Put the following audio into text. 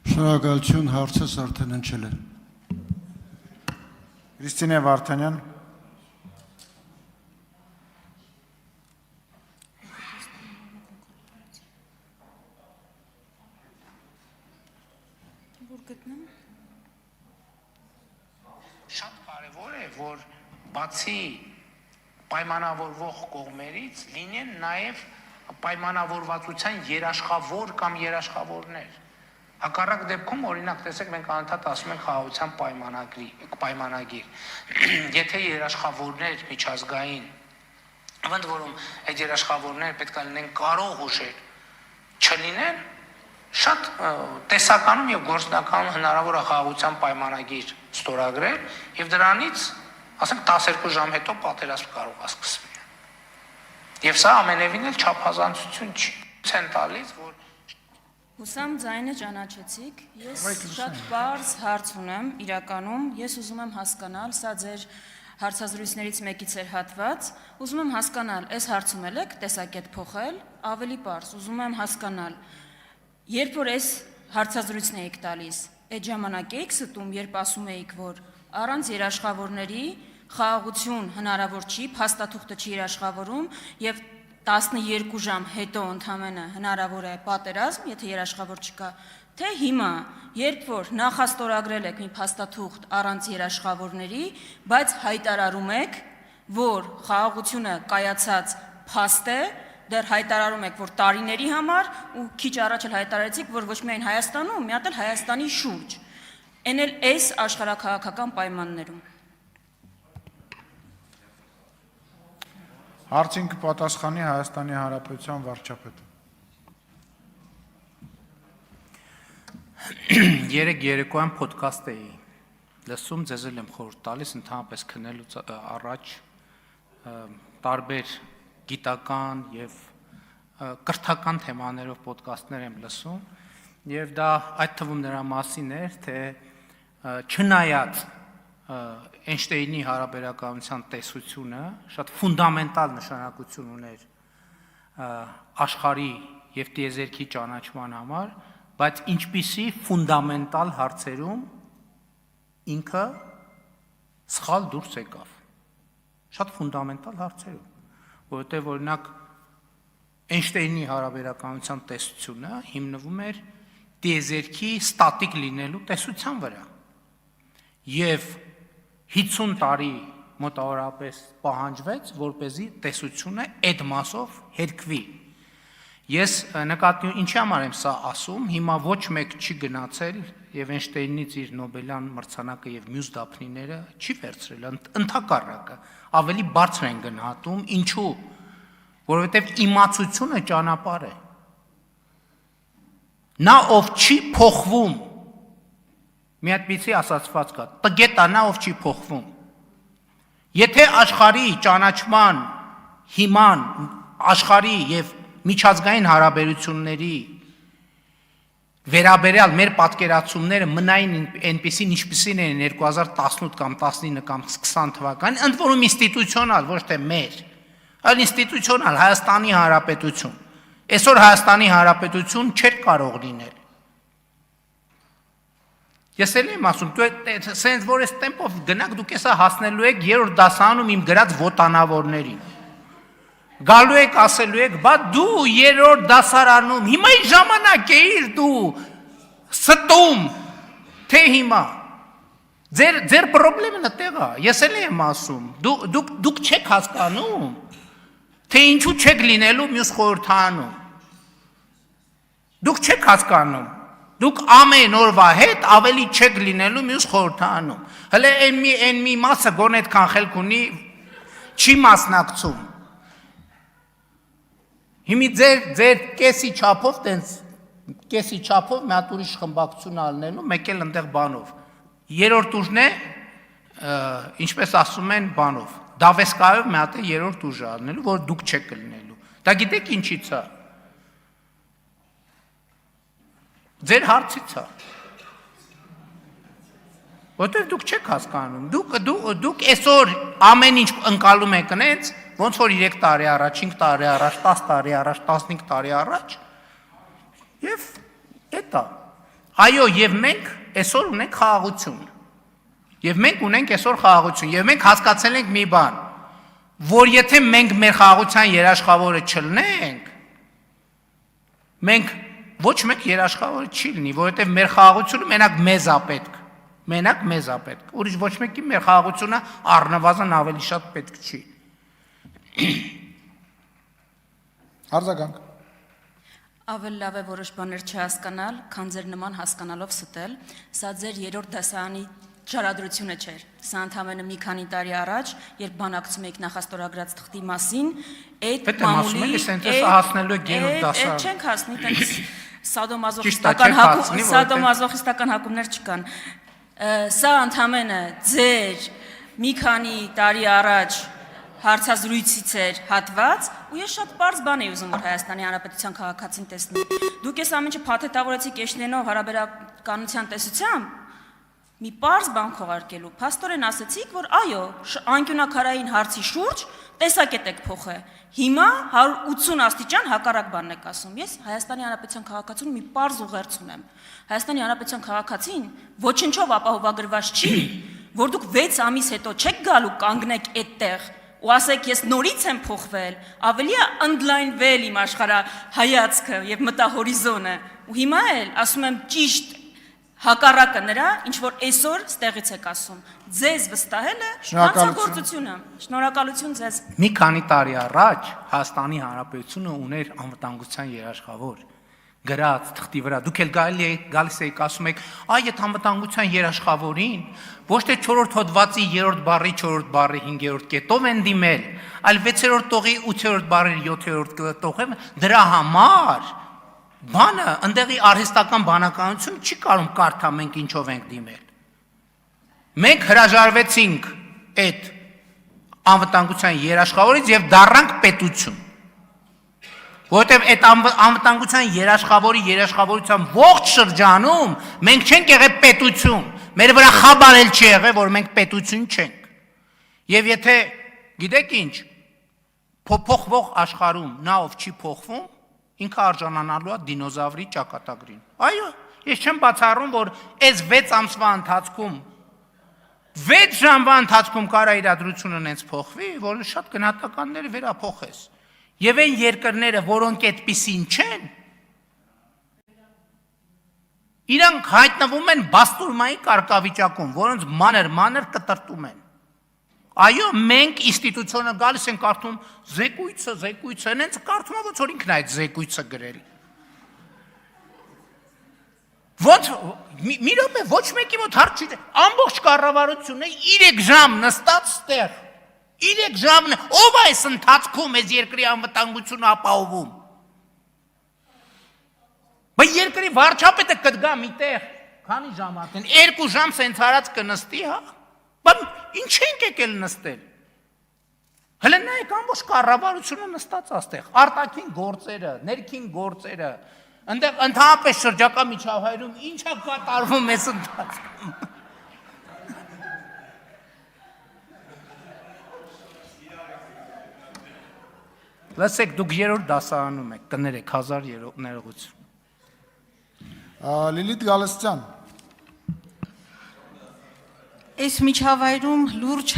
Շնորհակալություն, հարցս արդեն հնչել է։ Քրիստինե Վարդանյան։ Շատ կարևոր է, որ բացի պայմանավորվող կողմերից լինեն նաև պայմանավորվածության երաշխավոր կամ երաշխավորներ։ Հակառակ դեպքում, օրինակ, տեսեք, մենք անընդհատ ասում ենք խաղաղության պայմանագիր։ Եթե երաշխավորներ միջազգային, ընդ որում այդ երաշխավորները պետք է լինեն կարող ուժեր, չլինեն, շատ տեսականում եւ գործնականում հնարավոր է խաղաղության պայմանագիր ստորագրել եւ դրանից, ասենք, 12 ժամ հետո պատերազմ կարող է սկսվել։ Եվ սա ամենևին էլ չափազանցություն չի տալիս, որ Հուսամ ձայնը ճանաչեցիք, ես շատ բարձ հարց ունեմ, իրականում, ես ուզում եմ հասկանալ, սա ձեր հարցազրույցներից մեկից էր հատված, ուզում եմ հասկանալ, այս հարցում եք տեսակետ փոխել, ավելի բարձ, ուզում եմ հասկանալ, երբ որ այս հարցազրույցն էիք տալիս, այդ ժամանակ էիք ստում, երբ ասում էիք, որ առանց երաշխավորների խաղաղություն հնարավոր չի, փաստաթուղթը չի երաշխավորում եւ 12 ժամ հետո ընդամենը հնարավոր է պատերազմ, եթե երաշխավոր չկա, թե հիմա, երբ որ նախաստորագրել եք մի փաստաթուղթ առանց երաշխավորների, բայց հայտարարում եք, որ խաղաղությունը կայացած փաստ է, դեռ հայտարարում եք, որ տարիների համար ու քիչ առաջ էլ հայտարարեցիք, որ ոչ միայն Հայաստանում, մի հատ էլ Հայաստանի շուրջ, այն էլ այս աշխարհաքաղաքական պայմաններում։ Հարցին կպատասխանի Հայաստանի Հանրապետության վարչապետը։ Երեք երեկոյան ոդքասթ էի լսում, ձեզ էլ եմ խորհուրդ տալիս ընդհանրապես քննելուց առաջ տարբեր գիտական եւ կրթական թեմաներով ոդքասթներ եմ լսում եւ դա այդ թվում նրա մասին էր, թե չնայած Էյնշտեյնի հարաբերականության տեսությունը շատ ֆունդամենտալ նշանակություն ուներ աշխարհի եւ տիեզերքի ճանաչման համար, բայց ինչպիսի ֆունդամենտալ հարցերում ինքը սխալ դուրս եկավ։ Շատ ֆունդամենտալ հարցերում, որովհետեւ օրինակ Էյնշտեյնի հարաբերականության տեսությունը հիմնվում էր տիեզերքի ստատիկ լինելու տեսության վրա։ Եվ 50 տարի մոտավորապես պահանջվեց, որպեսզի տեսությունը այդ մասով հերկվի։ Ես նկատի ինչի համար եմ սա ասում, հիմա ոչ մեկ չի գնացել եւ Էյնշտեյնից իր Նոբելյան մրցանակը եւ մյուս դափնիները չի վերցրել, ընդհակառակը, ավելի բարձր են գնահատում, ինչու՞, որովհետեւ իմացությունը ճանապարհ է։ Նա ով չի փոխվում, մի հատպիսի ասացված կա, տգետա նա ով չի փոխվում։ Եթե աշխարհի ճանաչման հիման, աշխարհի եւ միջազգային հարաբերությունների վերաբերյալ մեր պատկերացումները մնային այնպիսին, ինչպիսին են 2018 կամ 19 կամ 20 թվականին, ընդ որում ինստիտուցիոնալ, ոչ թե մեր, այլ ինստիտուցիոնալ Հայաստանի Հանրապետություն։ Այսօր Հայաստանի Հանրապետություն չէր կարող լինել։ Ես էլ եմ ասում, սենց որ այս տեմպով գնաք դուք էսա հասնելու եք 3-րդ դասարանում իմ գրած ոտանավորներին։ Գալու եք ասելու եք, բա դու 3-րդ դասարանում, հիմա ի ժամանակ էիր դու ստում, թե հիմա։ Ձեր պրոբլեմը նտեղ է, ես էլ եմ ասում, դուք չեք հասկանում, թե ինչու չեք լինելու մյուս խորհրդարանում։ Դուք չեք հասկանում։ Դուք ամեն օրվա հետ ավելի չեք լինելու մյուս խորհրդարանում։ Հələ այն մի մասը գոնե այդքան խելք ունի, չի մասնակցում։ Հիմի ձեր կեսի չափով, կեսի չափով մի հատ ուրիշ խմբակցություն ալնելու, մեկ էլ ընդեղ բանով։ Երրորդ ուժն է, ինչպես ասում են բանով, դավեսկայով մի հատ է երրորդ ուժը ալնելու, որ դուք չեք լինելու։ Դա գիտեք ինչից է։ Ձեր հարցից է։ Որտեղ դուք չեք հասկանում, դուք այսօր ամեն ինչ ընկալում եք նենց, ոնց որ 3 տարի առաջ, 5 տարի առաջ, 10 տարի առաջ, 15 տարի առաջ, եւ Էտա։ Այո, եւ մենք այսօր ունենք խաղաղություն։ Եվ մենք ունենք այսօր խաղաղություն, եւ մենք հասկացել ենք մի բան, որ եթե մենք մեր խաղաղության երաշխավորը չլինենք, մենք ոչ մեկ երաշխավորը չի լինի, որովհետեւ մեր խաղաղությունը մենակ մեզ է պետք։ Մենակ մեզ է պետք։ Ուրիշ ոչ մեկի մեր խաղաղությունը առնվազն ավելի շատ պետք չի։ Արձագանք։ Ավելի լավ է որոշ բաներ չհասկանալ, քան ձեր նման հասկանալով ստել։ Սա ձեր երրորդ դասարանի ճարադրությունը չէր։ Սա ընդամենը մի քանի տարի առաջ, երբ բանակցում եք նախաստորագրած թղթի մասին, այդ մամուլի հասնելու եք երրորդ դասարան։ Չենք հասնի, տենց սադոմազոխիստական հակումներ չկան։ Սա ընդամենը ձեր մի քանի տարի առաջ հարցազրույցից էր հատված, ու ես շատ պարզ բան էի ուզում, որ Հայաստանի Հանրապետության քաղաքացին տեսնի։ Դուք այս ամենը փաթեթավորեցիք Էշլենով հարաբերականության տեսությամբ, մի պարզ բան քողարկելու։ Փաստորեն ասացիք, որ այո, անկյունակարային հարցի շուրջ տեսակետ եք փոխը։ Հիմա 180 աստիճան հակառակ բանն եք ասում։ Ես Հայաստանի Հանրապետության քաղաքացուն մի պարզ ուղերձ ունեմ։ Հայաստանի Հանրապետության քաղաքացին ոչնչով ապահովագրված չի, որ դուք 6 ամիս հետո չեք գալու կանգնեք այդտեղ ու ասեք ես նորից եմ փոխվել, ավելի է ընդլայնվել իմ աշխարհայացքը եւ մտահորիզոնը։ Ու հիմա էլ ասում եմ ճիշտ հակառակը նրա, ինչ որ այսօր ստեղից եք ասում։ Ձեզ վստահելը հանցագործությունը։ Շնորհակալություն ձեզ։ Մի քանի տարի առաջ Հայաստանի Հանրապետությունը ուներ անվտանգության երաշխավոր գրած թղթի վրա։ Դուք էլ գալիս եք ասում եք, այ այդ անվտանգության երաշխավորին ոչ թե 4-րդ հոդվածի 3-րդ բառի 4-րդ բառի 5-րդ կետով են դիմել, այլ 6-րդ տողի 8-րդ բառի 7-րդ տողով դրա համար բանը ընդեղի արհեստական բանականություն չի կարող կարդա մենք ինչով ենք դիմել։ Մենք հրաժարվեցինք այդ անվտանգության երաշխավորից եւ դառնանք պետություն։ Որովհետեւ այդ անվտանգության երաշխավորության ողջ շրջանում մենք չենք եղել պետություն։ Մեր վրա խաբար էլ չի եղել, որ մենք պետություն չենք։ Եվ եթե գիտեք ինչ, փոխվող աշխարհում նա ով չի փոխվում, ինքը արժանանալու է դինոզավրի ճակատագրին։ Այո, ես չեմ բացառում, որ այս 6 ամսվա ընթացքում 6 ժամվա ընթացքում կարա իրադրությունը նենց փոխվի, որ շատ գնահատականները վերափոխես։ Եվ այն երկրները, որոնք այդպիսին չեն, իրանք հայտնվում են բաստուրմայի կարգավիճակում, որոնց մանր կտրտում են։ Այո, մենք ինստիտուցիոնը գալիս են կարդում զեկույցը, նենց կարդում ոնց որ ինքն այդ զեկույցը գրել։ Ոնց մի րոպե ոչ մեկի մոտ հարց չի, ամբողջ կառավարությունը 3 ժամ նստած ստեղ։ 3 ժամն ով է այս ընթացքում այս երկրի անվտանգությունը ապահովում։ Բայց երկրի վարչապետը կդգա միտեղ, քանի ժամ արդեն 2 ժամ սենց արած կնստի, հա։ Բայց ինչ ենք եկել նստել։ Հələ նայեք ամբողջ կառավարությունը նստած աստեղ, արտաքին գործերը, ներքին գործերը, այնտեղ ընդհանրապես շրջակա միջավայրում ինչ է կատարվում այս ընթացքում։ Լսեք, դուք երրորդ դասարանում եք, կներեք 1000 ներողություն։ Լիլիթ Գալստյան։ Այս միջավայրում լուրջ